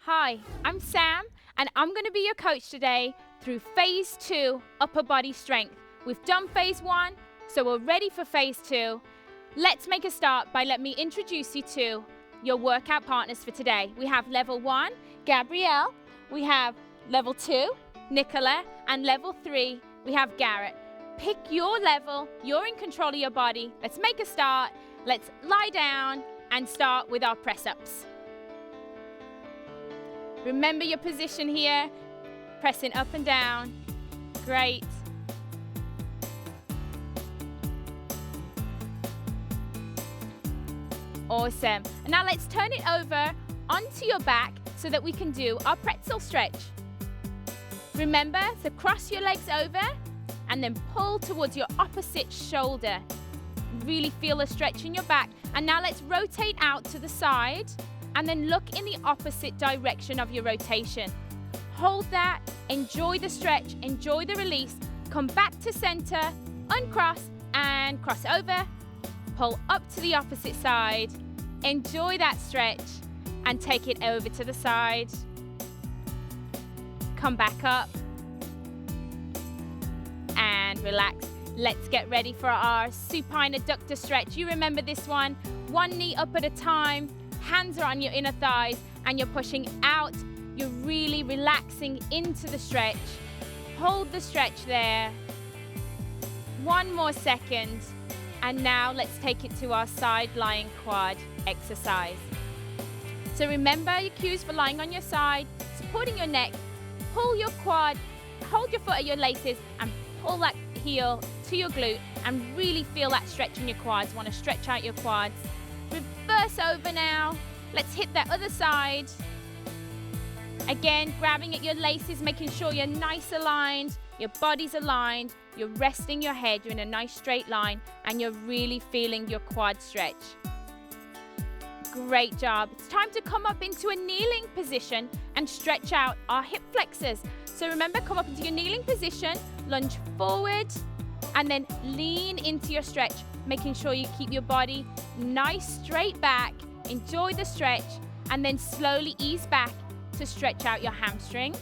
Hi, I'm Sam, and I'm going to be your coach today through Phase 2 Upper Body Strength. We've done Phase 1, so we're ready for Phase 2. Let's make a start by letting me introduce you to your workout partners for today. We have Level 1, Gabrielle. We have Level 2, Nicola. And Level 3, we have Garrett. Pick your level. You're in control of your body. Let's make a start. Let's lie down and start with our press-ups. Remember your position here, pressing up and down. Great. Awesome. And now let's turn it over onto your back so that we can do our pretzel stretch. Remember to cross your legs over and then pull towards your opposite shoulder. Really feel a stretch in your back. And now let's rotate out to the side and then look in the opposite direction of your rotation. Hold that, enjoy the stretch, enjoy the release. Come back to center, uncross and cross over. Pull up to the opposite side. Enjoy that stretch and take it over to the side. Come back up and relax. Let's get ready for our supine adductor stretch. You remember this one knee up at a time. Hands are on your inner thighs and you're pushing out. You're really relaxing into the stretch. Hold the stretch there. One more second. And now let's take it to our side lying quad exercise. So remember your cues for lying on your side, supporting your neck, pull your quad, hold your foot at your laces and pull that heel to your glute and really feel that stretch in your quads. Want to stretch out your quads. Reverse over now. Let's hit that other side. Again, grabbing at your laces, making sure you're nice aligned, your body's aligned, you're resting your head, you're in a nice straight line, and you're really feeling your quad stretch. Great job. It's time to come up into a kneeling position and stretch out our hip flexors. So remember, come up into your kneeling position, lunge forward, and then lean into your stretch, making sure you keep your body nice straight back. Enjoy the stretch, and then slowly ease back to stretch out your hamstring.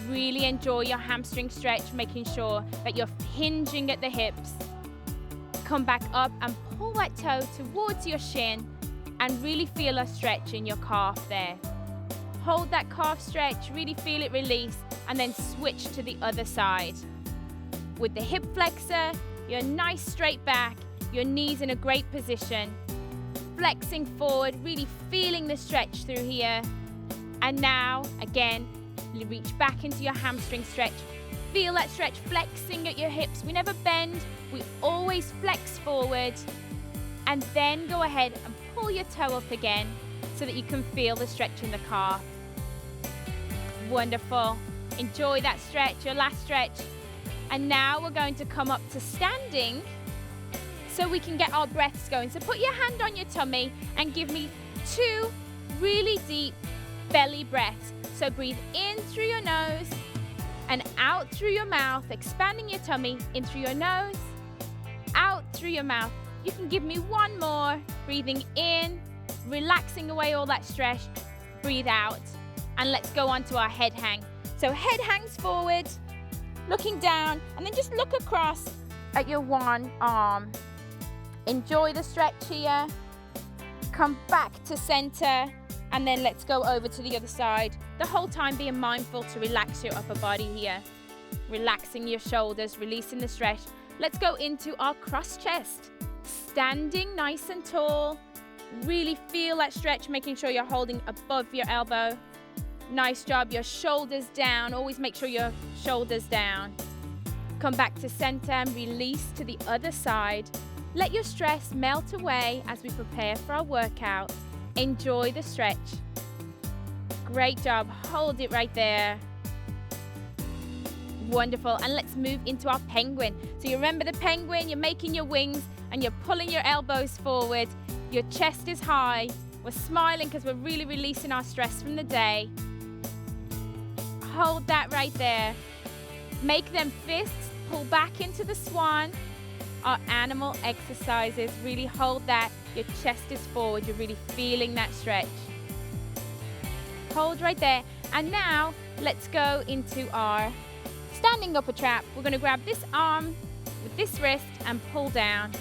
Really enjoy your hamstring stretch, making sure that you're hinging at the hips. Come back up and pull that toe towards your shin and really feel a stretch in your calf there. Hold that calf stretch, really feel it release, and then switch to the other side. With the hip flexor, you're nice straight back, your knees in a great position. Flexing forward, really feeling the stretch through here. And now, again, reach back into your hamstring stretch. Feel that stretch flexing at your hips. We never bend, we always flex forward. And then go ahead and pull your toe up again so that you can feel the stretch in the calf. Wonderful. Enjoy that stretch, your last stretch. And now we're going to come up to standing so we can get our breaths going. So put your hand on your tummy and give me 2 really deep belly breaths. So breathe in through your nose and out through your mouth, expanding your tummy in through your nose, out through your mouth. You can give me one more, breathing in, relaxing away all that stress, breathe out. And let's go on to our head hang. So head hangs forward, looking down, and then just look across at your one arm. Enjoy the stretch here. Come back to center, and then let's go over to the other side. The whole time being mindful to relax your upper body here. Relaxing your shoulders, releasing the stretch. Let's go into our cross chest. Standing nice and tall. Really feel that stretch, making sure you're holding above your elbow. Nice job, your shoulders down. Always make sure your shoulders down. Come back to center and release to the other side. Let your stress melt away as we prepare for our workout. Enjoy the stretch. Great job, hold it right there. Wonderful, and let's move into our penguin. So you remember the penguin, you're making your wings and you're pulling your elbows forward. Your chest is high. We're smiling because we're really releasing our stress from the day. Hold that right there. Make them fists, pull back into the swan. Our animal exercises, really hold that. Your chest is forward, you're really feeling that stretch. Hold right there. And now let's go into our standing upper trap. We're going to grab this arm with this wrist and pull down.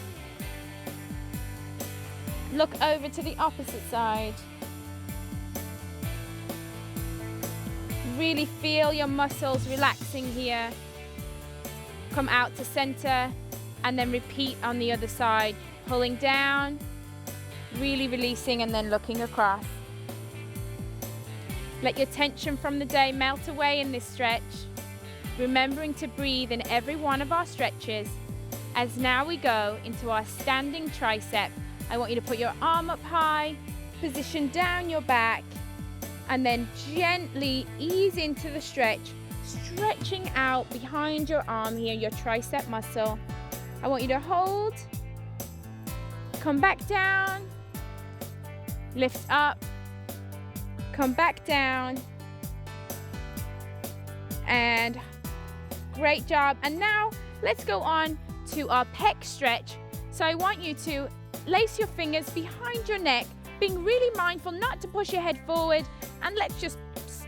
Look over to the opposite side. Really feel your muscles relaxing here. Come out to center and then repeat on the other side. Pulling down, really releasing, and then looking across. Let your tension from the day melt away in this stretch. Remembering to breathe in every one of our stretches. As now we go into our standing tricep, I want you to put your arm up high, position down your back, and then gently ease into the stretch, stretching out behind your arm here, your tricep muscle. I want you to hold, come back down, lift up, come back down, and great job. And now let's go on to our pec stretch. So I want you to lace your fingers behind your neck, being really mindful not to push your head forward, and let's just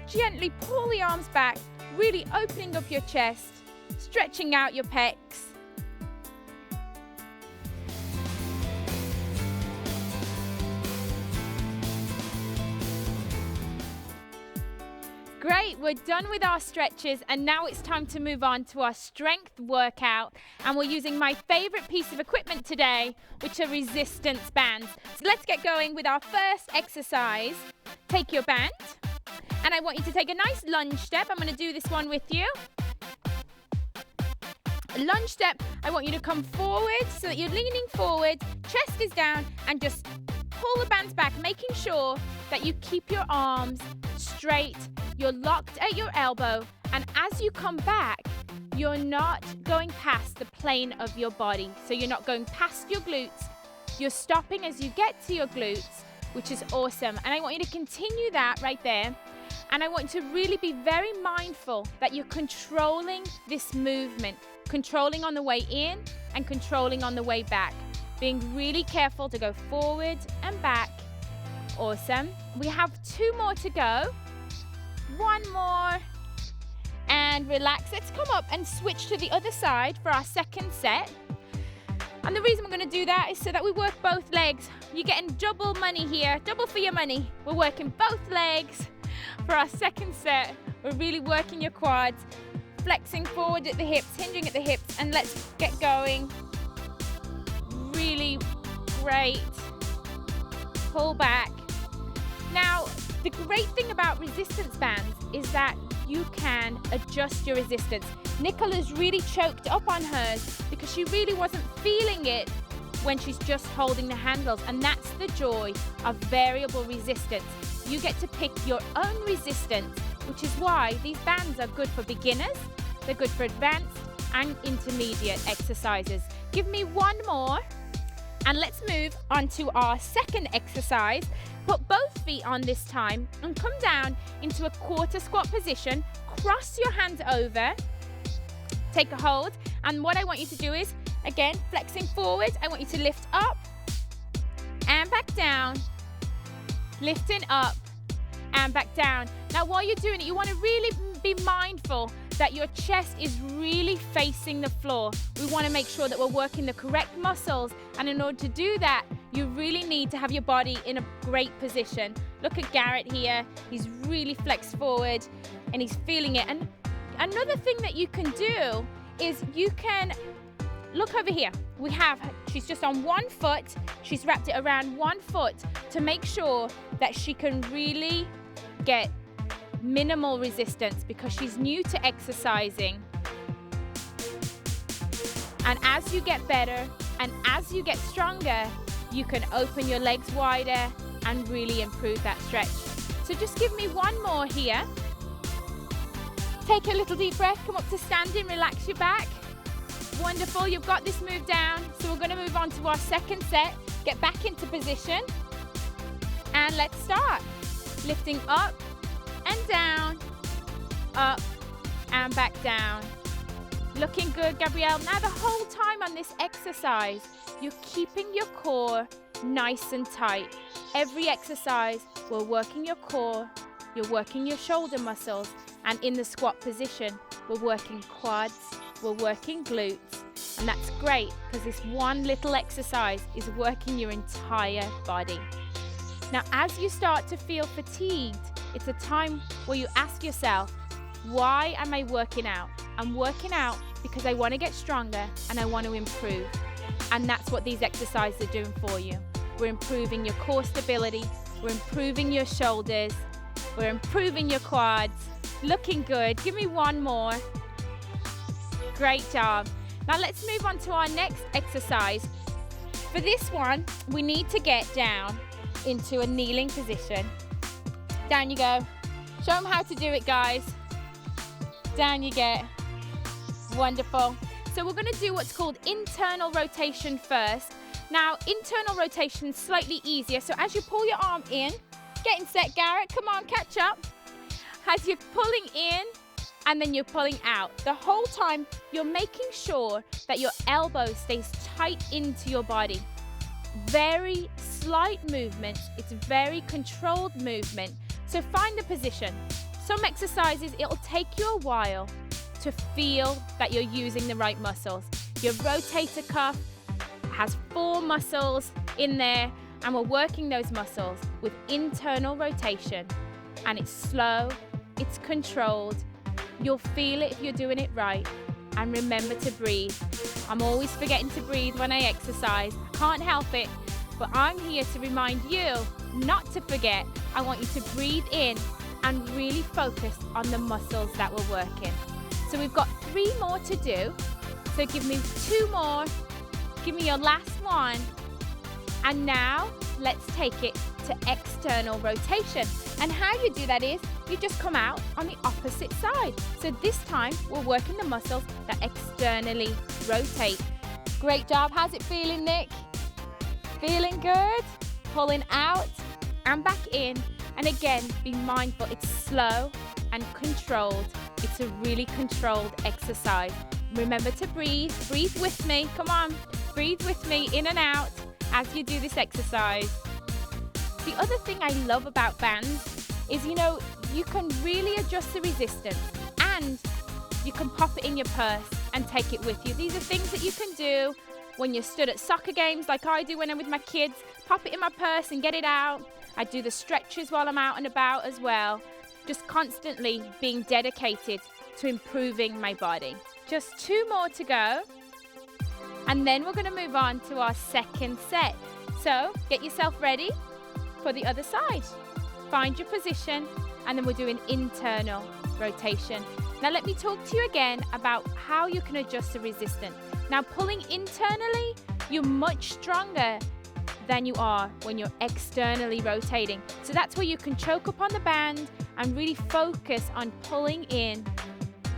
gently pull the arms back, really opening up your chest, stretching out your pecs. Great, we're done with our stretches, and now it's time to move on to our strength workout, and we're using my favorite piece of equipment today, which are resistance bands. So let's get going with our first exercise. Take your band, and I want you to take a nice lunge step. I'm going to do this one with you. Lunge step, I want you to come forward so that you're leaning forward, chest is down, and just pull the bands back, making sure that you keep your arms straight. You're locked at your elbow, and as you come back, you're not going past the plane of your body. So you're not going past your glutes. You're stopping as you get to your glutes, which is awesome. And I want you to continue that right there. And I want you to really be very mindful that you're controlling this movement, controlling on the way in and controlling on the way back. Being really careful to go forward and back. Awesome. We have 2 more to go. 1 more, and relax. Let's come up and switch to the other side for our second set. And the reason we're going to do that is so that we work both legs. You're getting double money here, double for your money. We're working both legs for our second set. We're really working your quads, flexing forward at the hips, hinging at the hips, and let's get going. Really great. Pull back. Now, the great thing about resistance bands is that you can adjust your resistance. Nicola's really choked up on hers because she really wasn't feeling it when she's just holding the handles, and that's the joy of variable resistance. You get to pick your own resistance, which is why these bands are good for beginners, they're good for advanced and intermediate exercises. Give me 1 more. And let's move on to our second exercise. Put both feet on this time and come down into a quarter squat position. Cross your hands over. Take a hold. And what I want you to do is, again, flexing forward. I want you to lift up and back down. Lifting up and back down. Now, while you're doing it, you want to really be mindful that your chest is really facing the floor. We want to make sure that we're working the correct muscles, and in order to do that, you really need to have your body in a great position. Look at Garrett here. He's really flexed forward and he's feeling it. And another thing that you can do is you can look over here. She's just on 1 foot. She's wrapped it around 1 foot to make sure that she can really get minimal resistance because she's new to exercising. And as you get better and as you get stronger, you can open your legs wider and really improve that stretch. So just give me 1 more here. Take a little deep breath, come up to standing, relax your back. Wonderful, you've got this move down. So we're going to move on to our second set. Get back into position and let's start. Lifting up and down, up and back down. Looking good, Gabrielle. Now the whole time on this exercise, you're keeping your core nice and tight. Every exercise, we're working your core you're working your shoulder muscles. And in the squat position, we're working quads, we're working glutes. And that's great because this one little exercise is working your entire body. Now, as you start to feel fatigued, it's a time where you ask yourself, why am I working out? I'm working out because I want to get stronger and I want to improve. And that's what these exercises are doing for you. We're improving your core stability, we're improving your shoulders, we're improving your quads. Looking good. Give me one more. Great job. Now let's move on to our next exercise. For this one, we need to get down into a kneeling position. Down you go. Show them how to do it, guys. Down you get. Wonderful. So we're going to do what's called internal rotation first. Now, internal rotation is slightly easier. So as you pull your arm in, getting set, Garrett. Come on, catch up. As you're pulling in and then you're pulling out. The whole time, you're making sure that your elbow stays tight into your body. Very slight movement. It's very controlled movement. So find the position. Some exercises, it'll take you a while to feel that you're using the right muscles. Your rotator cuff has 4 muscles in there, and we're working those muscles with internal rotation. And it's slow, it's controlled. You'll feel it if you're doing it right. And remember to breathe. I'm always forgetting to breathe when I exercise. Can't help it. But I'm here to remind you not to forget. I want you to breathe in and really focus on the muscles that we're working. So we've got 3 more to do. So give me 2 more. Give me your last one. And now let's take it to external rotation. And how you do that is you just come out on the opposite side. So this time we're working the muscles that externally rotate. Great job. How's it feeling, Nick? Feeling good? Pulling out and back in. And again, be mindful, it's slow and controlled. It's a really controlled exercise. Remember to breathe. Breathe with me. Come on. Breathe with me in and out as you do this exercise. The other thing I love about bands is, you can really adjust the resistance and you can pop it in your purse and take it with you. These are things that you can do when you're stood at soccer games like I do when I'm with my kids. Pop it in my purse and get it out. I do the stretches while I'm out and about as well. Just constantly being dedicated to improving my body. Just 2 more to go. And then we're going to move on to our second set. So get yourself ready for the other side. Find your position, and then we're doing internal rotation. Now let me talk to you again about how you can adjust the resistance. Now pulling internally, you're much stronger than you are when you're externally rotating. So that's where you can choke up on the band and really focus on pulling in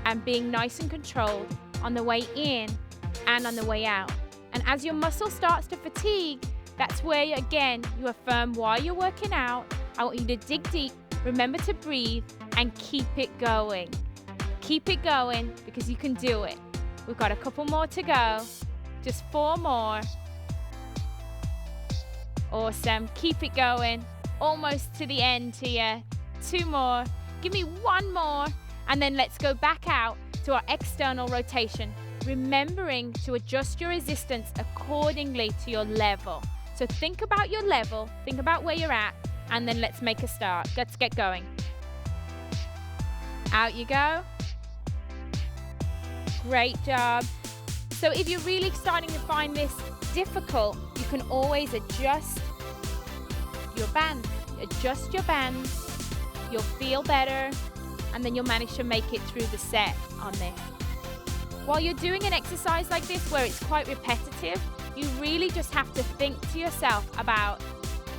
and being nice and controlled on the way in and on the way out. And as your muscle starts to fatigue, that's where, again, you affirm why you're working out. I want you to dig deep, remember to breathe, and keep it going. Keep it going because you can do it. We've got a couple more to go. Just 4 more. Awesome. Keep it going. Almost to the end here. 2 more. Give me 1 more. And then let's go back out to our external rotation. Remembering to adjust your resistance accordingly to your level. So think about your level, think about where you're at, and then let's make a start. Let's get going. Out you go. Great job. So if you're really starting to find this difficult, you can always adjust your band. Adjust your band. You'll feel better, and then you'll manage to make it through the set on this. While you're doing an exercise like this where it's quite repetitive, you really just have to think to yourself about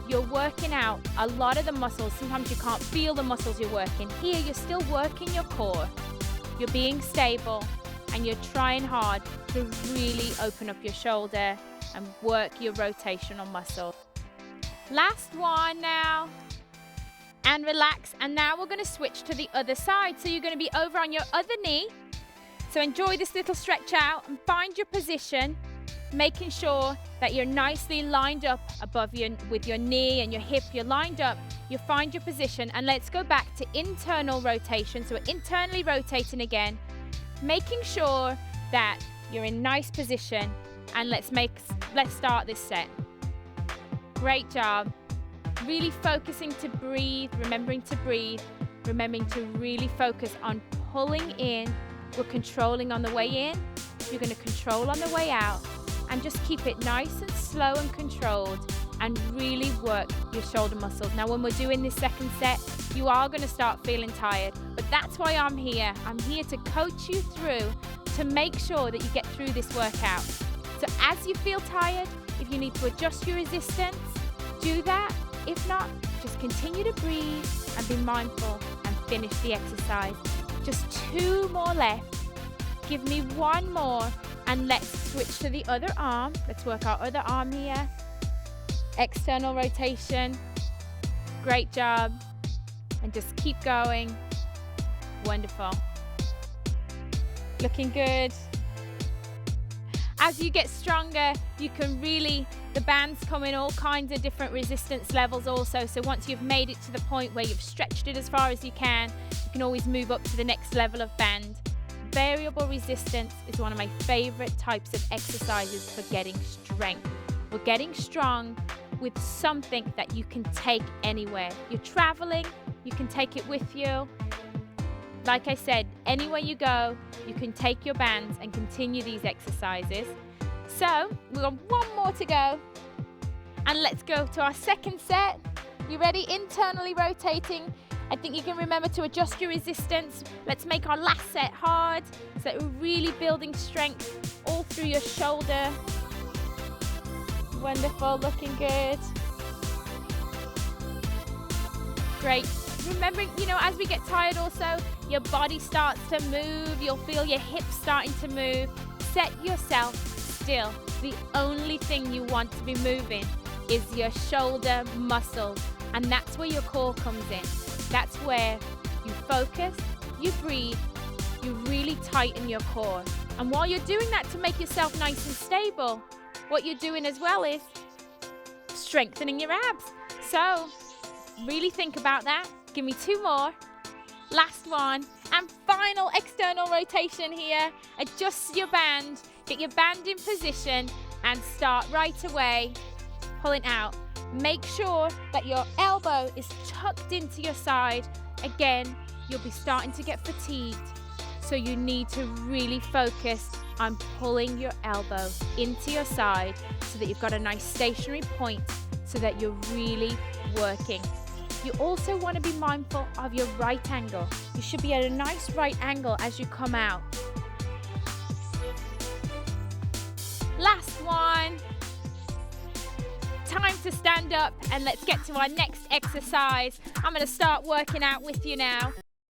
you're working out a lot of the muscles. Sometimes you can't feel the muscles you're working. Here, you're still working your core. You're being stable and you're trying hard to really open up your shoulder and work your rotational muscle. Last one now. And relax. And now we're going to switch to the other side. So you're going to be over on your other knee. So enjoy this little stretch out and find your position, making sure that you're nicely lined up with your knee and your hip. You're lined up, you find your position, and let's go back to internal rotation. So we're internally rotating again, making sure that you're in nice position, and let's start this set. Great job. Really focusing to breathe, remembering to breathe, remembering to really focus on pulling in. We're controlling on the way in, you're going to control on the way out, and just keep it nice and slow and controlled, and really work your shoulder muscles. Now when we're doing this second set, you are going to start feeling tired, but that's why I'm here. I'm here to coach you through to make sure that you get through this workout. So as you feel tired, if you need to adjust your resistance, do that. If not, just continue to breathe and be mindful and finish the exercise. Just 2 more left. Give me 1 more, and let's switch to the other arm. Let's work our other arm here. External rotation. Great job. And just keep going. Wonderful. Looking good. As you get stronger, you can really, the bands come in all kinds of different resistance levels also. So once you've made it to the point where you've stretched it as far as you can always move up to the next level of band. Variable resistance is one of my favorite types of exercises for getting strength. We're getting strong with something that you can take anywhere. You're traveling, you can take it with you. Like I said, anywhere you go, you can take your bands and continue these exercises. So we've got 1 more to go. And let's go to our second set. You ready? Internally rotating. I think you can remember to adjust your resistance. Let's make our last set hard so that we're really building strength all through your shoulder. Wonderful, looking good. Great. Remembering, as we get tired also, your body starts to move. You'll feel your hips starting to move. Set yourself still. The only thing you want to be moving is your shoulder muscles. And that's where your core comes in. That's where you focus, you breathe, you really tighten your core. And while you're doing that to make yourself nice and stable, what you're doing as well is strengthening your abs. So really think about that. Give me 2 more. Last one. And final external rotation here. Adjust your band. Get your band in position and start right away pulling out. Make sure that your elbow is tucked into your side. Again, you'll be starting to get fatigued. So you need to really focus on pulling your elbow into your side so that you've got a nice stationary point so that you're really working. You also want to be mindful of your right angle. You should be at a nice right angle as you come out. Last one. Time to stand up and let's get to our next exercise. I'm going to start working out with you now.